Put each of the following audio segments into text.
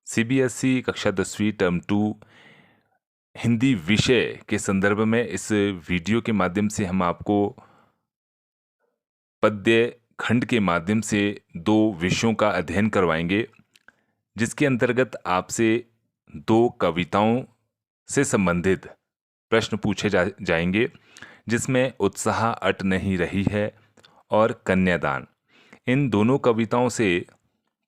CBSE कक्षा 10वीं term 2 Hindi विषय के संदर्भ में इस वीडियो के माध्यम से हम आपको पद्य खंड के माध्यम से दो विषयों का अध्ययन करवाएंगे, जिसके अंतर्गत आपसे दो कविताओं से संबंधित प्रश्न पूछे जाएंगे, जिसमें उत्साह अट नहीं रही है और कन्यादान। इन दोनों कविताओं से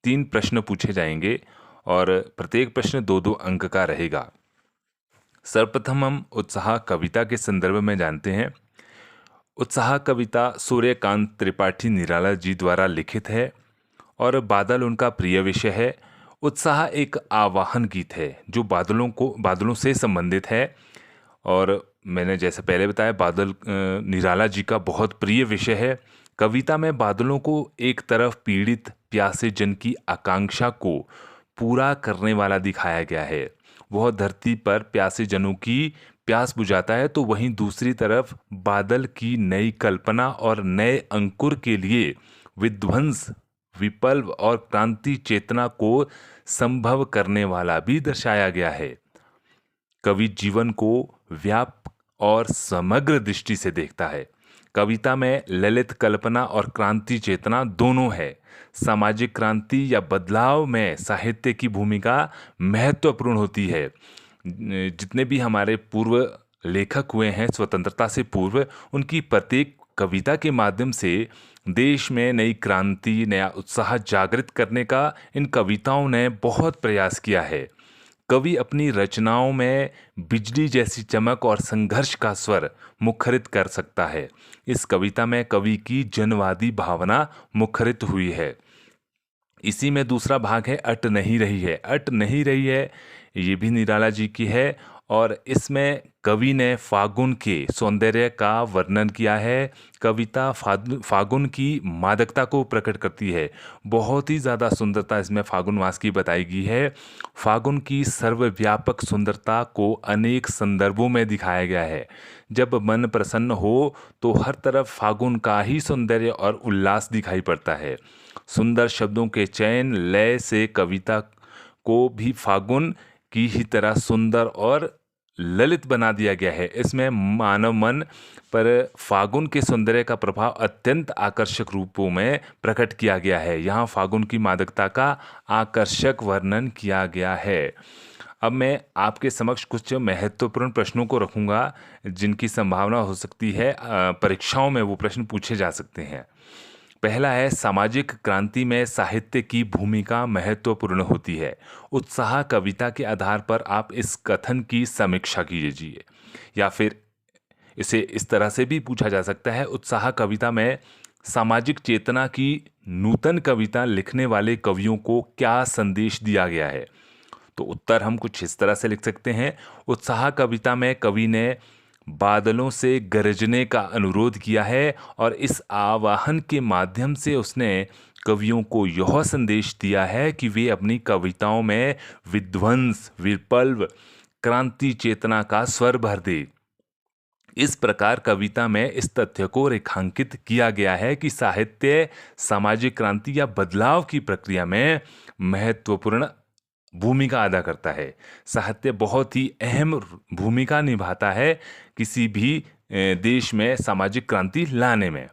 3 प्रश्न पूछे जाएंगे और प्रत्येक प्रश्न 2-2 अंक का रहेगा। सर्वप्रथम हम उत्साह कविता के संदर्भ में जानते हैं। उत्साह कविता सूर्यकांत त्रिपाठी निराला जी द्वारा लिखित है और बादल उनका प्रिय विषय है। उत्साह एक आवाहन गीत है जो बादलों से संबंधित है और मैंने जैसे पहले बताया बादल निराला जी का बहुत प्रिय विषय है। कविता में बादलों को एक तरफ पीड़ित प्यासे जन की आकांक्षा को पूरा करने वाला दिखाया गया है। वह धरती पर प्यासे जनों की प्यास बुझाता है, तो वहीं दूसरी तरफ बादल की नई कल्पना और नए अंकुर के लिए विध्वंस, विप्लव और क्रांति चेतना को संभव करने वाला भी दर्शाया गया है। कवि जीवन को व्यापक और समग्र दृष्टि से देखता है। कविता में ललित कल्पना और क्रांति चेतना दोनों है। सामाजिक क्रांति या बदलाव में साहित्य की भूमिका महत्वपूर्ण होती है। जितने भी हमारे पूर्व लेखक हुए हैं स्वतंत्रता से पूर्व, उनकी प्रत्येक कविता के माध्यम से देश में नई क्रांति, नया उत्साह जागृत करने का इन कविताओं ने बहुत प्रयास किया है। कवि अपनी रचनाओं में बिजली जैसी चमक और संघर्ष का स्वर मुखरित कर सकता है। इस कविता में कवि की जनवादी भावना मुखरित हुई है। इसी में दूसरा भाग है अट नहीं रही है। अट नहीं रही है ये भी निराला जी की है और इसमें कवि ने फागुन के सौंदर्य का वर्णन किया है। कविता फागुन की मादकता को प्रकट करती है। बहुत ही ज़्यादा सुंदरता इसमें फागुन मास की बताई गई है। फागुन की सर्वव्यापक सुंदरता को अनेक संदर्भों में दिखाया गया है। जब मन प्रसन्न हो तो हर तरफ फागुन का ही सौंदर्य और उल्लास दिखाई पड़ता है। सुंदर शब्दों के चयन लय से कविता को भी फागुन की ही तरह सुंदर और ललित बना दिया गया है। इसमें मानव मन पर फागुन के सौंदर्य का प्रभाव अत्यंत आकर्षक रूपों में प्रकट किया गया है। यहाँ फागुन की मादकता का आकर्षक वर्णन किया गया है। अब मैं आपके समक्ष कुछ महत्वपूर्ण प्रश्नों को रखूंगा, जिनकी संभावना हो सकती है परीक्षाओं में वो प्रश्न पूछे जा सकते हैं। पहला है, सामाजिक क्रांति में साहित्य की भूमिका महत्वपूर्ण होती है। उत्साह कविता के आधार पर आप इस कथन की समीक्षा कीजिए। या फिर इसे इस तरह से भी पूछा जा सकता है, उत्साह कविता में सामाजिक चेतना की नूतन कविता लिखने वाले कवियों को क्या संदेश दिया गया है। तो उत्तर हम कुछ इस तरह से लिख सकते हैं। उत्साह कविता में कवि ने बादलों से गरजने का अनुरोध किया है और इस आवाहन के माध्यम से उसने कवियों को यह संदेश दिया है कि वे अपनी कविताओं में विध्वंस, विप्लव, क्रांति चेतना का स्वर भर दे। इस प्रकार कविता में इस तथ्य को रेखांकित किया गया है कि साहित्य सामाजिक क्रांति या बदलाव की प्रक्रिया में महत्वपूर्ण भूमिका अदा करता है। साहित्य बहुत ही अहम भूमिका निभाता है किसी भी देश में सामाजिक क्रांति लाने में।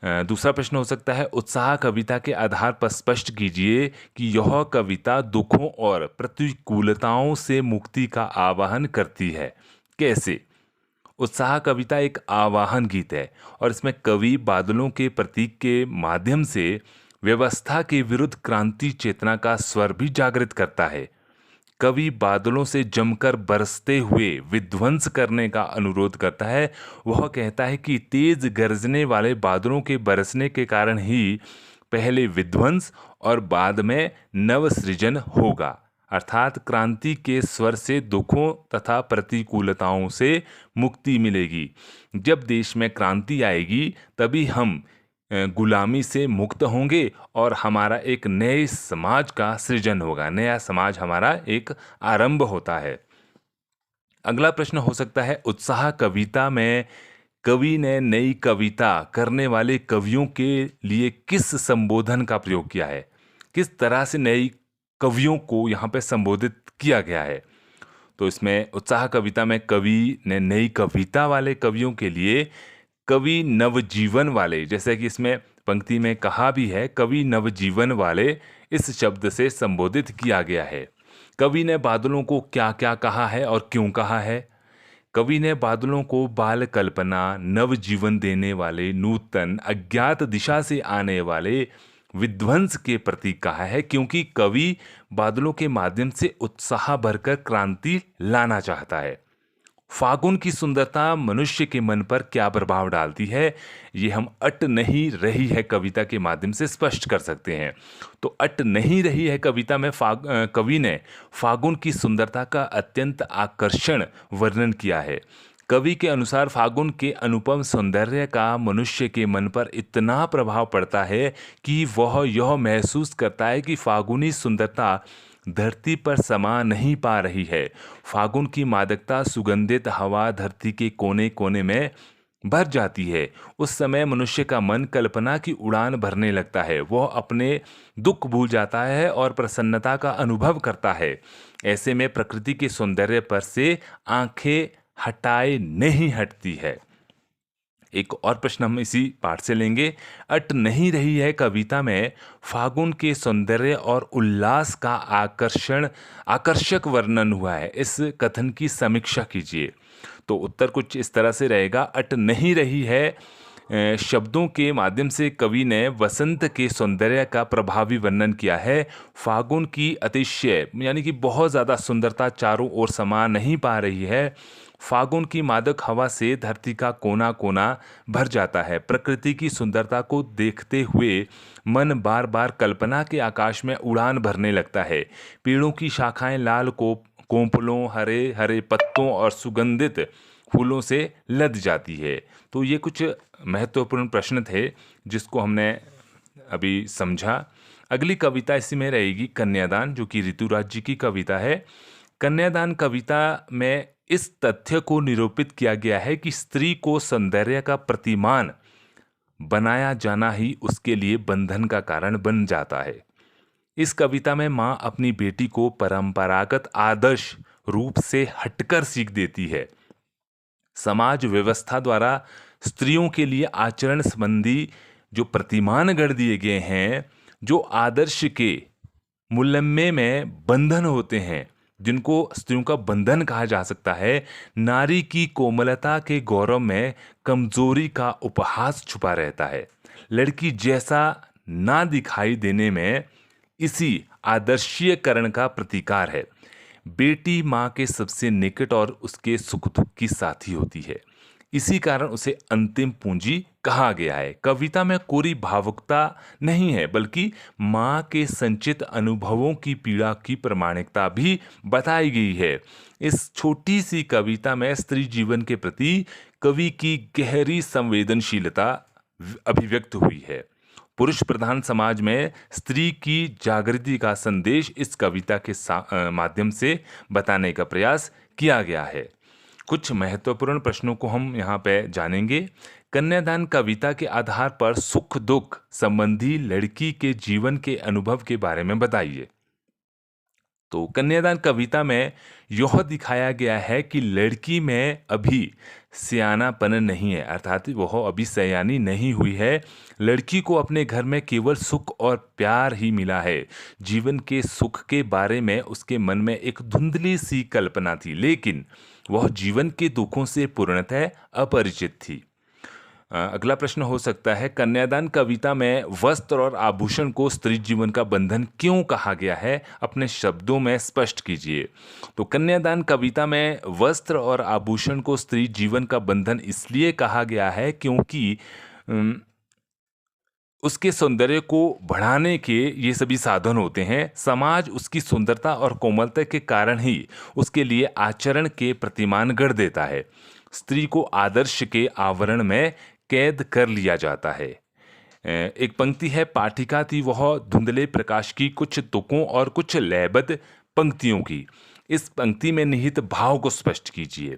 दूसरा प्रश्न हो सकता है, उत्साह कविता के आधार पर स्पष्ट कीजिए कि यह कविता दुखों और प्रतिकूलताओं से मुक्ति का आवाहन करती है। कैसे? उत्साह कविता एक आवाहन गीत है और इसमें कवि बादलों के प्रतीक के माध्यम से व्यवस्था के विरुद्ध क्रांति चेतना का स्वर भी जागृत करता है। कवि बादलों से जमकर बरसते हुए विध्वंस करने का अनुरोध करता है। वह कहता है कि तेज गरजने वाले बादलों के बरसने के कारण ही पहले विध्वंस और बाद में नवसृजन होगा। अर्थात क्रांति के स्वर से दुखों तथा प्रतिकूलताओं से मुक्ति मिलेगी। जब देश में क्रांति आएगी तभी हम गुलामी से मुक्त होंगे और हमारा एक नए समाज का सृजन होगा। नया समाज हमारा एक आरंभ होता है। अगला प्रश्न हो सकता है, उत्साह कविता में कवि ने नई कविता करने वाले कवियों के लिए किस संबोधन का प्रयोग किया है। किस तरह से नई कवियों को यहाँ पे संबोधित किया गया है। तो इसमें उत्साह कविता में कवि ने नई कविता वाले कवियों के लिए कवि नवजीवन वाले, जैसे कि इसमें पंक्ति में कहा भी है, कवि नवजीवन वाले इस शब्द से संबोधित किया गया है। कवि ने बादलों को क्या क्या कहा है और क्यों कहा है? कवि ने बादलों को बाल कल्पना, नव जीवन देने वाले, नूतन अज्ञात दिशा से आने वाले विध्वंस के प्रतीक कहा है, क्योंकि कवि बादलों के माध्यम से उत्साह भरकर क्रांति लाना चाहता है। फागुन की सुंदरता मनुष्य के मन पर क्या प्रभाव डालती है, ये हम अट नहीं रही है कविता के माध्यम से स्पष्ट कर सकते हैं। तो अट नहीं रही है कविता में कवि ने फागुन की सुंदरता का अत्यंत आकर्षण वर्णन किया है। कवि के अनुसार फागुन के अनुपम सौंदर्य का मनुष्य के मन पर इतना प्रभाव पड़ता है कि वह यह महसूस करता है कि फागुनी सुंदरता धरती पर समा नहीं पा रही है। फागुन की मादकता, सुगंधित हवा धरती के कोने कोने में भर जाती है। उस समय मनुष्य का मन कल्पना की उड़ान भरने लगता है। वह अपने दुख भूल जाता है और प्रसन्नता का अनुभव करता है। ऐसे में प्रकृति के सौंदर्य पर से आंखें हटाए नहीं हटती है। एक और प्रश्न हम इसी पाठ से लेंगे। अट नहीं रही है कविता में फागुन के सौंदर्य और उल्लास का आकर्षक वर्णन हुआ है। इस कथन की समीक्षा कीजिए। तो उत्तर कुछ इस तरह से रहेगा। अट नहीं रही है शब्दों के माध्यम से कवि ने वसंत के सौंदर्य का प्रभावी वर्णन किया है। फागुन की अतिशय यानी कि बहुत ज़्यादा सुंदरता चारों ओर समा नहीं पा रही है। फागुन की मादक हवा से धरती का कोना कोना भर जाता है। प्रकृति की सुंदरता को देखते हुए मन बार बार कल्पना के आकाश में उड़ान भरने लगता है। पेड़ों की शाखाएं लाल कोंपलों, हरे हरे पत्तों और सुगंधित फूलों से लद जाती है। तो ये कुछ महत्वपूर्ण प्रश्न थे जिसको हमने अभी समझा। अगली कविता इसी में रहेगी कन्यादान, जो कि ऋतुराज जी की कविता है। कन्यादान कविता में इस तथ्य को निरूपित किया गया है कि स्त्री को सौंदर्य का प्रतिमान बनाया जाना ही उसके लिए बंधन का कारण बन जाता है। इस कविता में माँ अपनी बेटी को परंपरागत आदर्श रूप से हटकर सीख देती है। समाज व्यवस्था द्वारा स्त्रियों के लिए आचरण संबंधी जो प्रतिमान गढ़ दिए गए हैं, जो आदर्श के मुलम्मे में बंधन होते हैं, जिनको स्त्रियों का बंधन कहा जा सकता है, नारी की कोमलता के गौरव में कमजोरी का उपहास छुपा रहता है। लड़की जैसा ना दिखाई देने में इसी आदर्शीयकरण का प्रतिकार है। बेटी माँ के सबसे निकट और उसके सुख दुख की साथी होती है। इसी कारण उसे अंतिम पूंजी कहा गया है। कविता में कोरी भावुकता नहीं है, बल्कि माँ के संचित अनुभवों की पीड़ा की प्रामाणिकता भी बताई गई है। इस छोटी सी कविता में स्त्री जीवन के प्रति कवि की गहरी संवेदनशीलता अभिव्यक्त हुई है। पुरुष प्रधान समाज में स्त्री की जागृति का संदेश इस कविता के माध्यम से बताने का प्रयास किया गया है। कुछ महत्वपूर्ण प्रश्नों को हम यहाँ पे जानेंगे। कन्यादान कविता के आधार पर सुख दुख संबंधी लड़की के जीवन के अनुभव के बारे में बताइए। तो कन्यादान कविता में यह दिखाया गया है कि लड़की में अभी सयानापन नहीं है, अर्थात वह अभी सयानी नहीं हुई है। लड़की को अपने घर में केवल सुख और प्यार ही मिला है। जीवन के सुख के बारे में उसके मन में एक धुंधली सी कल्पना थी, लेकिन वह जीवन के दुखों से पूर्णतः अपरिचित थी। अगला प्रश्न हो सकता है, कन्यादान कविता में वस्त्र और आभूषण को स्त्री जीवन का बंधन क्यों कहा गया है? अपने शब्दों में स्पष्ट कीजिए। तो कन्यादान कविता में वस्त्र और आभूषण को स्त्री जीवन का बंधन इसलिए कहा गया है क्योंकि उसके सौंदर्य को बढ़ाने के ये सभी साधन होते हैं। समाज उसकी सुंदरता और कोमलता के कारण ही उसके लिए आचरण के प्रतिमान गढ़ देता है। स्त्री को आदर्श के आवरण में कैद कर लिया जाता है। एक पंक्ति है, पाठिका थी वह धुंधले प्रकाश की, कुछ तुकों और कुछ लयबद्ध पंक्तियों की। इस पंक्ति में निहित भाव को स्पष्ट कीजिए।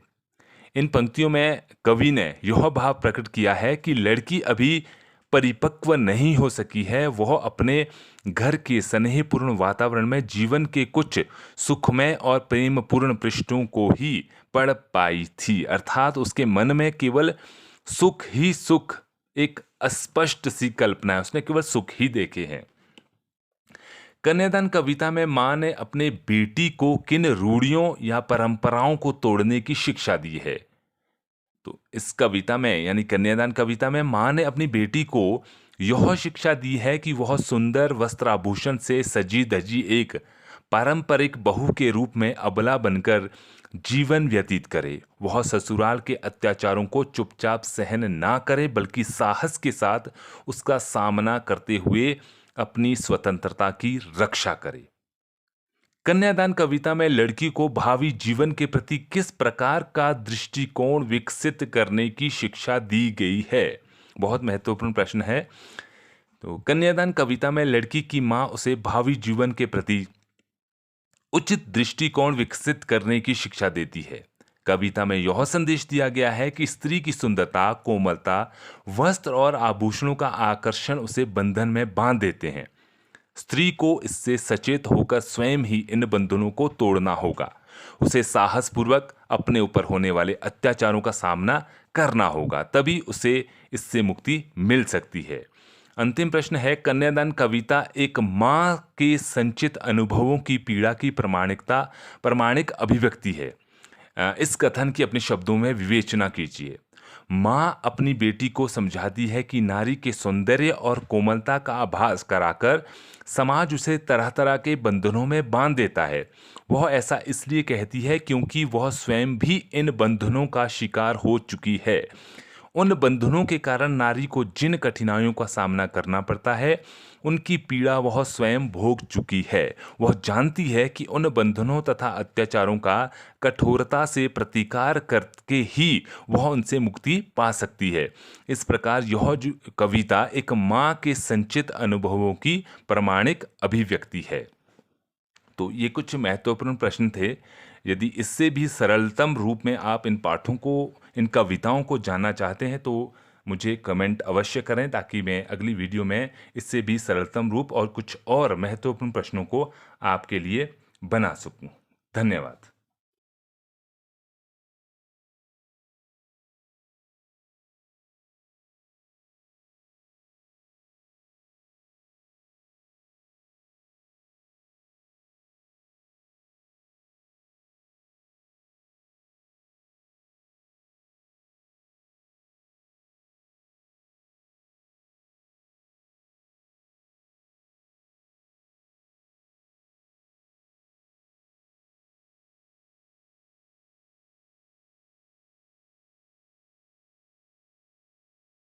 इन पंक्तियों में कवि ने यह भाव प्रकट किया है कि लड़की अभी परिपक्व नहीं हो सकी है, वह अपने घर के स्नेहपूर्ण वातावरण में जीवन के कुछ सुखमय और प्रेमपूर्ण पृष्ठों को ही पढ़ पाई थी। अर्थात उसके मन में केवल सुख ही सुख, एक अस्पष्ट सी कल्पना है, उसने केवल सुख ही देखे हैं। कन्यादान कविता में मां ने अपने बेटी को किन रूढ़ियों या परंपराओं को तोड़ने की शिक्षा दी है? तो इस कविता में यानी कन्यादान कविता में मां ने अपनी बेटी को यह शिक्षा दी है कि वह सुंदर वस्त्र आभूषण से सजी धजी एक पारंपरिक बहू के रूप में अबला बनकर जीवन व्यतीत करे। वह ससुराल के अत्याचारों को चुपचाप सहन ना करे, बल्कि साहस के साथ उसका सामना करते हुए अपनी स्वतंत्रता की रक्षा करे। कन्यादान कविता में लड़की को भावी जीवन के प्रति किस प्रकार का दृष्टिकोण विकसित करने की शिक्षा दी गई है? बहुत महत्वपूर्ण प्रश्न है। तो कन्यादान कविता में लड़की की मां उसे भावी जीवन के प्रति उचित दृष्टिकोण विकसित करने की शिक्षा देती है। कविता में यह संदेश दिया गया है कि स्त्री की सुंदरता, कोमलता, वस्त्र और आभूषणों का आकर्षण उसे बंधन में बांध देते हैं। स्त्री को इससे सचेत होकर स्वयं ही इन बंधनों को तोड़ना होगा। उसे साहसपूर्वक अपने ऊपर होने वाले अत्याचारों का सामना करना होगा, तभी उसे इससे मुक्ति मिल सकती है। अंतिम प्रश्न है, कन्यादान कविता एक मां के संचित अनुभवों की पीड़ा की प्रामाणिक अभिव्यक्ति है। इस कथन की अपने शब्दों में विवेचना कीजिए। मां अपनी बेटी को समझाती है कि नारी के सौंदर्य और कोमलता का आभास कराकर समाज उसे तरह तरह के बंधनों में बांध देता है। वह ऐसा इसलिए कहती है क्योंकि वह स्वयं भी इन बंधनों का शिकार हो चुकी है। उन बंधनों के कारण नारी को जिन कठिनाइयों का सामना करना पड़ता है, उनकी पीड़ा वह स्वयं भोग चुकी है। वह जानती है कि उन बंधनों तथा अत्याचारों का कठोरता से प्रतिकार करके ही वह उनसे मुक्ति पा सकती है। इस प्रकार यह जो कविता एक मां के संचित अनुभवों की प्रामाणिक अभिव्यक्ति है। तो ये कुछ महत्वपूर्ण प्रश्न थे। यदि इससे भी सरलतम रूप में आप इन पाठों को, इन कविताओं को जानना चाहते हैं तो मुझे कमेंट अवश्य करें, ताकि मैं अगली वीडियो में इससे भी सरलतम रूप और कुछ और महत्वपूर्ण प्रश्नों को आपके लिए बना सकूं। धन्यवाद।